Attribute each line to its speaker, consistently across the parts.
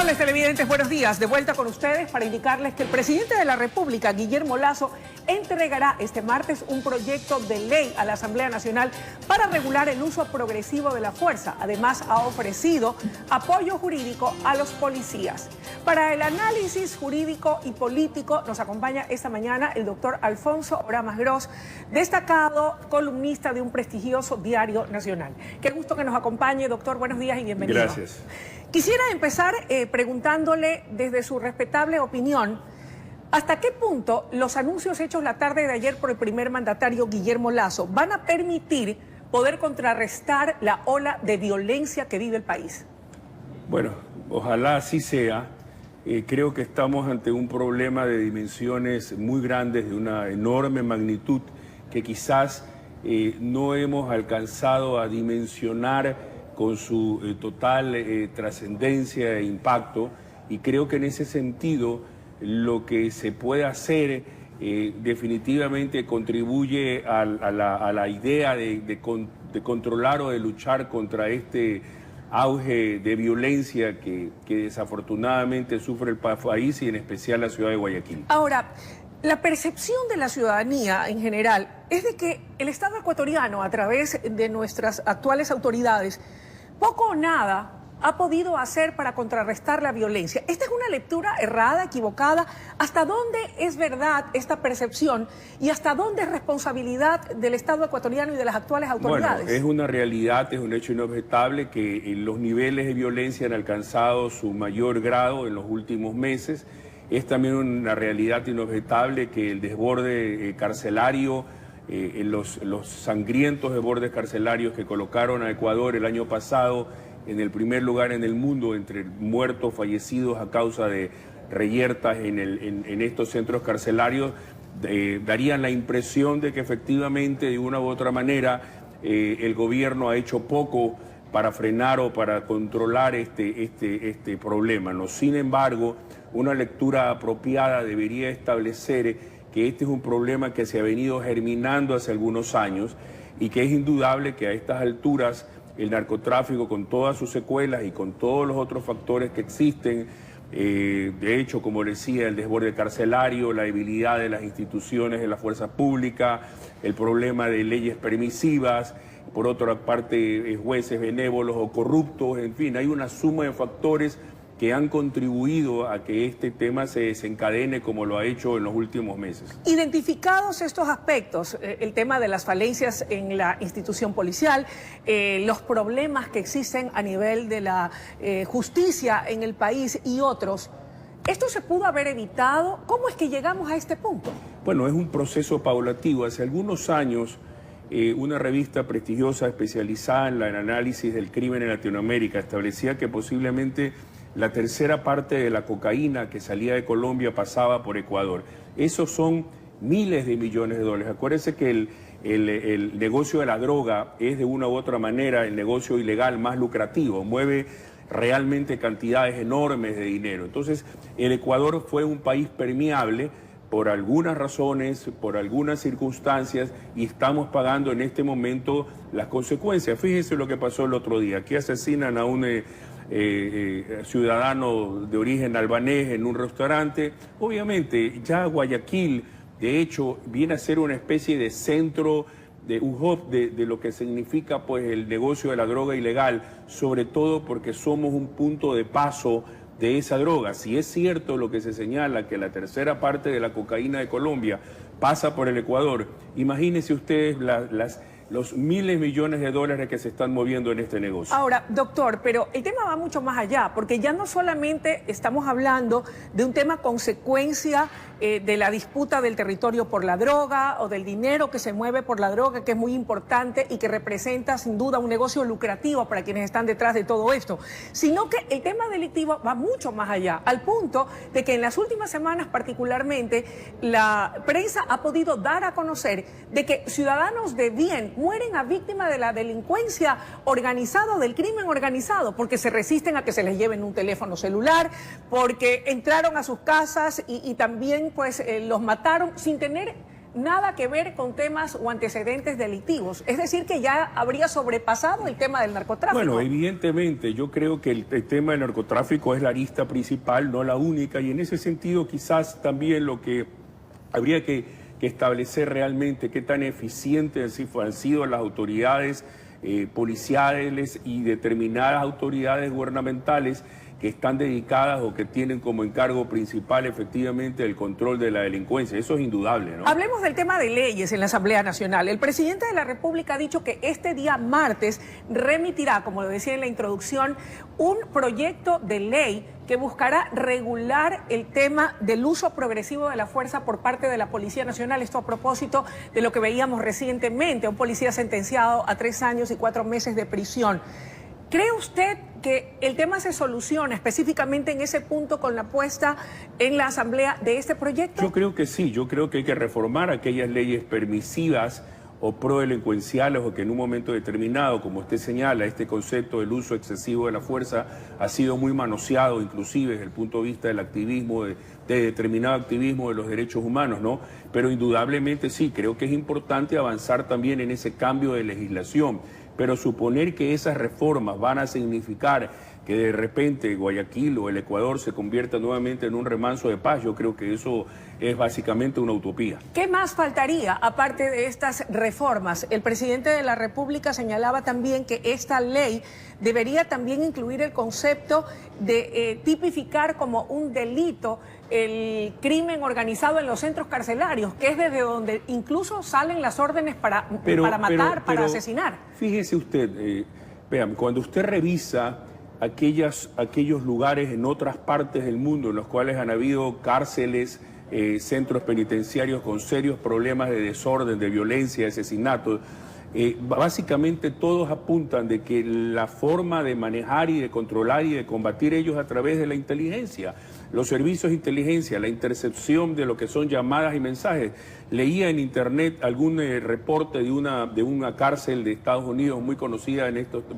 Speaker 1: Amables televidentes, buenos días. De vuelta con ustedes para indicarles que el presidente de la República, Guillermo Lasso, entregará este martes un proyecto de ley a la Asamblea Nacional para regular el uso progresivo de la fuerza. Además, ha ofrecido apoyo jurídico a los policías. Para el análisis jurídico y político nos acompaña esta mañana el doctor Alfonso Oramas Gros, destacado columnista de un prestigioso diario nacional. Qué gusto que nos acompañe, doctor. Buenos días y bienvenido.
Speaker 2: Gracias.
Speaker 1: Quisiera empezar preguntándole desde su respetable opinión, ¿hasta qué punto los anuncios hechos la tarde de ayer por el primer mandatario Guillermo Lasso van a permitir poder contrarrestar la ola de violencia que vive el país?
Speaker 2: Bueno, ojalá así sea. Creo que estamos ante un problema de dimensiones muy grandes, de una enorme magnitud, que quizás no hemos alcanzado a dimensionar con su total trascendencia e impacto, y creo que en ese sentido lo que se puede hacer definitivamente contribuye a la idea de controlar o de luchar contra este auge de violencia que desafortunadamente sufre el país y en especial la ciudad de Guayaquil.
Speaker 1: Ahora, la percepción de la ciudadanía en general es de que el Estado ecuatoriano, a través de nuestras actuales autoridades, poco o nada ha podido hacer para contrarrestar la violencia. ¿Esta es una lectura errada, equivocada? ¿Hasta dónde es verdad esta percepción y hasta dónde es responsabilidad del Estado ecuatoriano y de las actuales autoridades?
Speaker 2: Bueno, es una realidad, es un hecho inobjetable que los niveles de violencia han alcanzado su mayor grado en los últimos meses. Es también una realidad inobjetable que el desborde carcelario, los sangrientos desbordes carcelarios que colocaron a Ecuador el año pasado en el primer lugar en el mundo entre muertos, fallecidos a causa de reyertas en estos centros carcelarios, darían la impresión de que efectivamente de una u otra manera el gobierno ha hecho poco para frenar o para controlar este problema, ¿no? Sin embargo, una lectura apropiada debería establecer que este es un problema que se ha venido germinando hace algunos años y que es indudable que a estas alturas el narcotráfico, con todas sus secuelas y con todos los otros factores que existen, de hecho, como decía, el desborde carcelario, la debilidad de las instituciones de la fuerza pública, el problema de leyes permisivas, por otra parte jueces benévolos o corruptos, en fin, hay una suma de factores que han contribuido a que este tema se desencadene como lo ha hecho en los últimos meses.
Speaker 1: Identificados estos aspectos, el tema de las falencias en la institución policial, los problemas que existen a nivel de la justicia en el país y otros, ¿esto se pudo haber evitado? ¿Cómo es que llegamos a este punto?
Speaker 2: Bueno, es un proceso paulatino. Hace algunos años, una revista prestigiosa especializada en el análisis del crimen en Latinoamérica establecía que posiblemente la tercera parte de la cocaína que salía de Colombia pasaba por Ecuador. Esos son miles de millones de dólares. Acuérdense que el negocio de la droga es de una u otra manera el negocio ilegal más lucrativo, mueve realmente cantidades enormes de dinero. Entonces, el Ecuador fue un país permeable por algunas razones, por algunas circunstancias, y estamos pagando en este momento las consecuencias. Fíjense lo que pasó el otro día. Aquí asesinan a un ciudadano de origen albanés en un restaurante. Obviamente, ya Guayaquil, de hecho, viene a ser una especie de centro, de un hub de lo que significa pues el negocio de la droga ilegal, sobre todo porque somos un punto de paso de esa droga. Si es cierto lo que se señala, que la tercera parte de la cocaína de Colombia pasa por el Ecuador, imagínense ustedes los miles de millones de dólares que se están moviendo en este negocio.
Speaker 1: Ahora, doctor, pero el tema va mucho más allá, porque ya no solamente estamos hablando de un tema consecuencia de la disputa del territorio por la droga o del dinero que se mueve por la droga, que es muy importante y que representa sin duda un negocio lucrativo para quienes están detrás de todo esto, sino que el tema delictivo va mucho más allá, al punto de que en las últimas semanas particularmente la prensa ha podido dar a conocer de que ciudadanos de bien mueren a víctima de la delincuencia organizada, del crimen organizado, porque se resisten a que se les lleven un teléfono celular, porque entraron a sus casas y también pues los mataron sin tener nada que ver con temas o antecedentes delictivos. Es decir, que ya habría sobrepasado el tema del narcotráfico.
Speaker 2: Bueno, evidentemente, yo creo que el tema del narcotráfico es la arista principal, no la única, y en ese sentido quizás también lo que habría que establecer realmente qué tan eficientes han sido las autoridades policiales y determinadas autoridades gubernamentales que están dedicadas o que tienen como encargo principal efectivamente el control de la delincuencia. Eso es indudable, ¿no?
Speaker 1: Hablemos del tema de leyes en la Asamblea Nacional. El presidente de la República ha dicho que este día martes remitirá, como lo decía en la introducción, un proyecto de ley que buscará regular el tema del uso progresivo de la fuerza por parte de la Policía Nacional. Esto a propósito de lo que veíamos recientemente, un policía sentenciado a 3 años y 4 meses de prisión. ¿Cree usted que el tema se soluciona específicamente en ese punto con la puesta en la Asamblea de este proyecto?
Speaker 2: Yo creo que sí, yo creo que hay que reformar aquellas leyes permisivas o prodelincuenciales o que en un momento determinado, como usted señala, este concepto del uso excesivo de la fuerza ha sido muy manoseado, inclusive desde el punto de vista del activismo, de determinado activismo de los derechos humanos, ¿no? Pero indudablemente sí, creo que es importante avanzar también en ese cambio de legislación. Pero suponer que esas reformas van a significar que de repente Guayaquil o el Ecuador se convierta nuevamente en un remanso de paz, yo creo que eso es básicamente una utopía.
Speaker 1: ¿Qué más faltaría aparte de estas reformas? El presidente de la República señalaba también que esta ley debería también incluir el concepto de tipificar como un delito el crimen organizado en los centros carcelarios, que es desde donde incluso salen las órdenes para matar, para asesinar.
Speaker 2: Fíjese usted, vean, cuando usted revisa aquellos lugares en otras partes del mundo en los cuales han habido cárceles, centros penitenciarios con serios problemas de desorden, de violencia, de asesinatos, básicamente todos apuntan de que la forma de manejar y de controlar y de combatir ellos a través de la inteligencia, los servicios de inteligencia, la intercepción de lo que son llamadas y mensajes. Leía en internet algún reporte de una cárcel de Estados Unidos muy conocida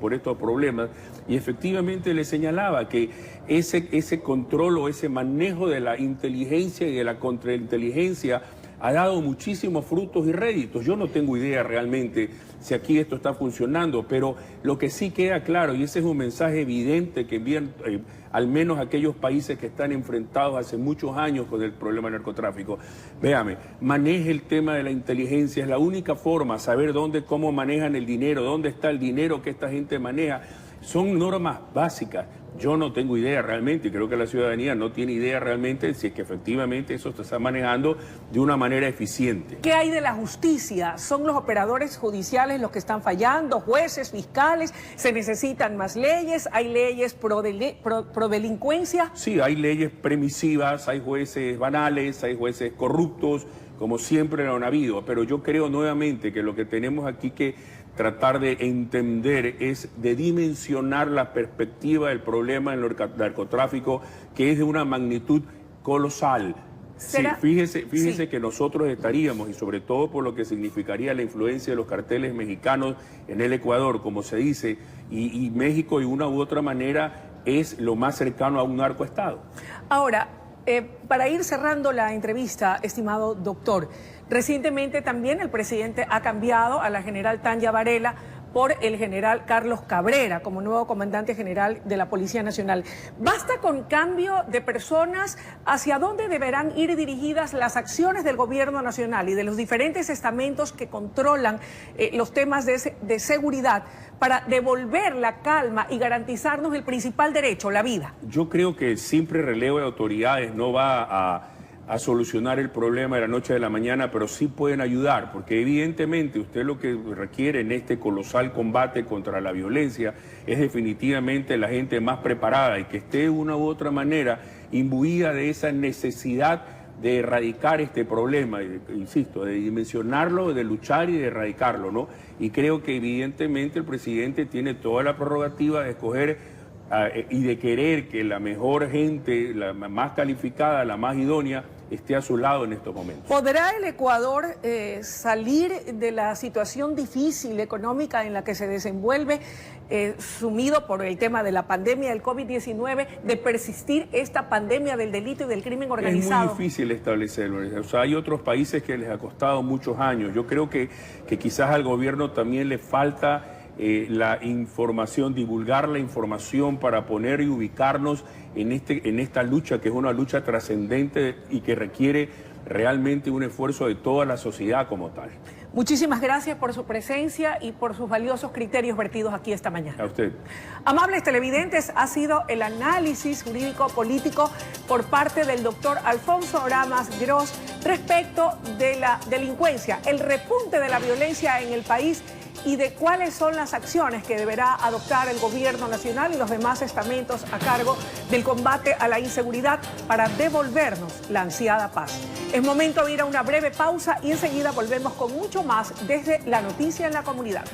Speaker 2: por estos problemas y efectivamente le señalaba que ese control o ese manejo de la inteligencia y de la contrainteligencia ha dado muchísimos frutos y réditos. Yo no tengo idea realmente si aquí esto está funcionando, pero lo que sí queda claro, y ese es un mensaje evidente que envían al menos aquellos países que están enfrentados hace muchos años con el problema del narcotráfico. Véame, maneje el tema de la inteligencia, es la única forma, saber cómo manejan el dinero, dónde está el dinero que esta gente maneja. Son normas básicas. Yo no tengo idea realmente, y creo que la ciudadanía no tiene idea realmente si es que efectivamente eso se está manejando de una manera eficiente.
Speaker 1: ¿Qué hay de la justicia? ¿Son los operadores judiciales los que están fallando? ¿Jueces, fiscales? ¿Se necesitan más leyes? ¿Hay leyes pro delincuencia?
Speaker 2: Sí, hay leyes permisivas, hay jueces banales, hay jueces corruptos, como siempre lo han habido, pero yo creo nuevamente que lo que tenemos aquí que tratar de entender es de dimensionar la perspectiva del problema del narcotráfico, que es de una magnitud colosal. Sí, fíjese que nosotros estaríamos, y sobre todo por lo que significaría la influencia de los carteles mexicanos en el Ecuador, como se dice, y México de una u otra manera es lo más cercano a un narcoestado.
Speaker 1: Ahora, para ir cerrando la entrevista, estimado doctor, recientemente también el presidente ha cambiado a la general Tanya Varela por el general Carlos Cabrera como nuevo comandante general de la Policía Nacional. ¿Basta con cambio de personas? ¿Hacia dónde deberán ir dirigidas las acciones del gobierno nacional y de los diferentes estamentos que controlan los temas de seguridad para devolver la calma y garantizarnos el principal derecho, la vida?
Speaker 2: Yo creo que el simple relevo de autoridades no va a solucionar el problema de la noche a la mañana, pero sí pueden ayudar, porque evidentemente usted lo que requiere en este colosal combate contra la violencia es definitivamente la gente más preparada y que esté de una u otra manera imbuida de esa necesidad de erradicar este problema, insisto, de dimensionarlo, de luchar y de erradicarlo, ¿no? Y creo que evidentemente el presidente tiene toda la prerrogativa de escoger y de querer que la mejor gente, la más calificada, la más idónea, esté a su lado en estos momentos.
Speaker 1: ¿Podrá el Ecuador salir de la situación difícil económica en la que se desenvuelve, sumido por el tema de la pandemia del COVID-19, de persistir esta pandemia del delito y del crimen organizado?
Speaker 2: Es muy difícil establecerlo. O sea, hay otros países que les ha costado muchos años. Yo creo que quizás al gobierno también le falta la información, divulgar la información para poner y ubicarnos en esta lucha, que es una lucha trascendente y que requiere realmente un esfuerzo de toda la sociedad como tal.
Speaker 1: Muchísimas gracias por su presencia y por sus valiosos criterios vertidos aquí esta mañana.
Speaker 2: A usted.
Speaker 1: Amables televidentes, ha sido el análisis jurídico-político por parte del doctor Alfonso Oramas Gross respecto de la delincuencia, el repunte de la violencia en el país y de cuáles son las acciones que deberá adoptar el gobierno nacional y los demás estamentos a cargo del combate a la inseguridad para devolvernos la ansiada paz. Es momento de ir a una breve pausa y enseguida volvemos con mucho más desde La Noticia en la Comunidad.